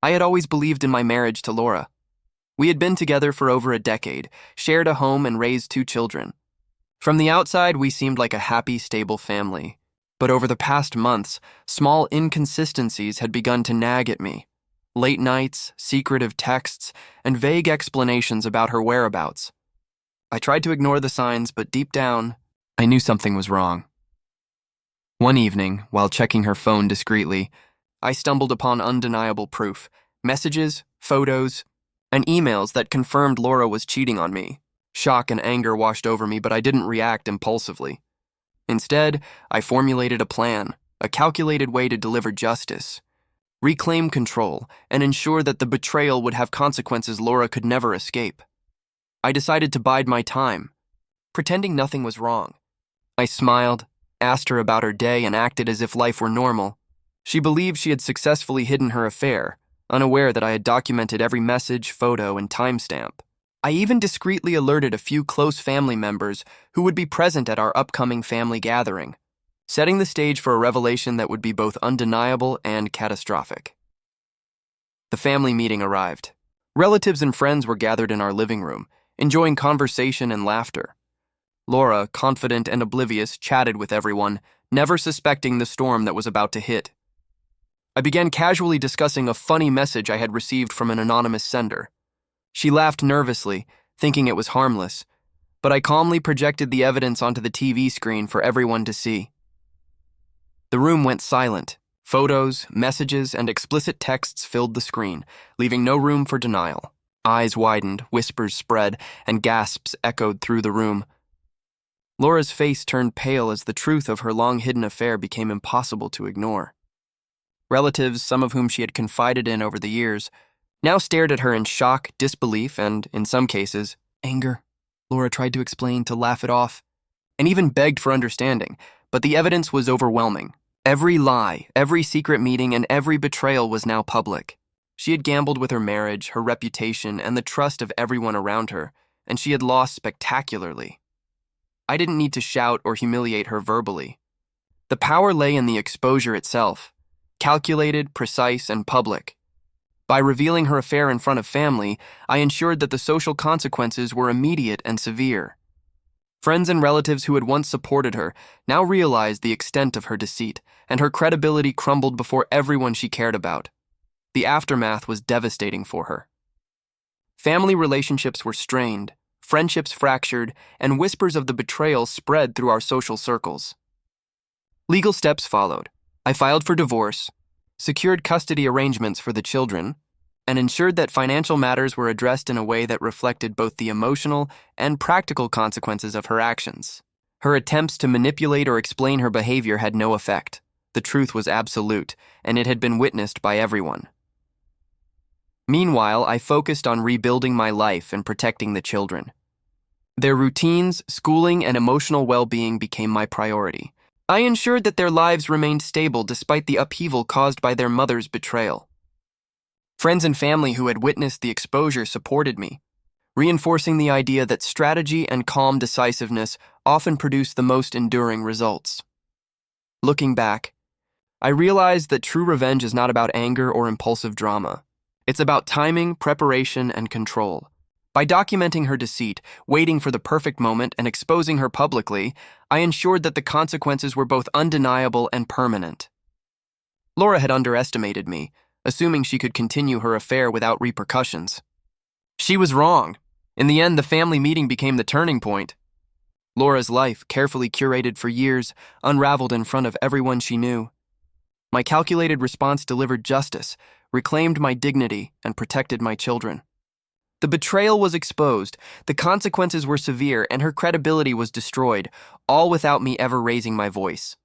I had always believed in my marriage to Laura. We had been together for over a decade, shared a home, and raised 2 children. From the outside, we seemed like a happy, stable family. But over the past months, small inconsistencies had begun to nag at me. Late nights, secretive texts, and vague explanations about her whereabouts. I tried to ignore the signs, but deep down, I knew something was wrong. One evening, while checking her phone discreetly, I stumbled upon undeniable proof: messages, photos, and emails that confirmed Laura was cheating on me. Shock and anger washed over me, but I didn't react impulsively. Instead, I formulated a plan, a calculated way to deliver justice, reclaim control, and ensure that the betrayal would have consequences Laura could never escape. I decided to bide my time, pretending nothing was wrong. I smiled, asked her about her day, and acted as if life were normal. She believed she had successfully hidden her affair, unaware that I had documented every message, photo, and timestamp. I even discreetly alerted a few close family members who would be present at our upcoming family gathering, setting the stage for a revelation that would be both undeniable and catastrophic. The family meeting arrived. Relatives and friends were gathered in our living room, enjoying conversation and laughter. Laura, confident and oblivious, chatted with everyone, never suspecting the storm that was about to hit. I began casually discussing a funny message I had received from an anonymous sender. She laughed nervously, thinking it was harmless, but I calmly projected the evidence onto the TV screen for everyone to see. The room went silent. Photos, messages, and explicit texts filled the screen, leaving no room for denial. Eyes widened, whispers spread, and gasps echoed through the room. Laura's face turned pale as the truth of her long-hidden affair became impossible to ignore. Relatives, some of whom she had confided in over the years, now stared at her in shock, disbelief, and, in some cases, anger. Laura tried to explain, to laugh it off, and even begged for understanding, but the evidence was overwhelming. Every lie, every secret meeting, and every betrayal was now public. She had gambled with her marriage, her reputation, and the trust of everyone around her, and she had lost spectacularly. I didn't need to shout or humiliate her verbally. The power lay in the exposure itself, calculated, precise, and public. By revealing her affair in front of family, I ensured that the social consequences were immediate and severe. Friends and relatives who had once supported her now realized the extent of her deceit, and her credibility crumbled before everyone she cared about. The aftermath was devastating for her. Family relationships were strained, friendships fractured, and whispers of the betrayal spread through our social circles. Legal steps followed. I filed for divorce, secured custody arrangements for the children, and ensured that financial matters were addressed in a way that reflected both the emotional and practical consequences of her actions. Her attempts to manipulate or explain her behavior had no effect. The truth was absolute, and it had been witnessed by everyone. Meanwhile, I focused on rebuilding my life and protecting the children. Their routines, schooling, and emotional well-being became my priority. I ensured that their lives remained stable despite the upheaval caused by their mother's betrayal. Friends and family who had witnessed the exposure supported me, reinforcing the idea that strategy and calm decisiveness often produce the most enduring results. Looking back, I realized that true revenge is not about anger or impulsive drama. It's about timing, preparation, and control. By documenting her deceit, waiting for the perfect moment, and exposing her publicly, I ensured that the consequences were both undeniable and permanent. Laura had underestimated me, assuming she could continue her affair without repercussions. She was wrong. In the end, the family meeting became the turning point. Laura's life, carefully curated for years, unraveled in front of everyone she knew. My calculated response delivered justice, reclaimed my dignity, and protected my children. The betrayal was exposed, the consequences were severe, and her credibility was destroyed, all without me ever raising my voice.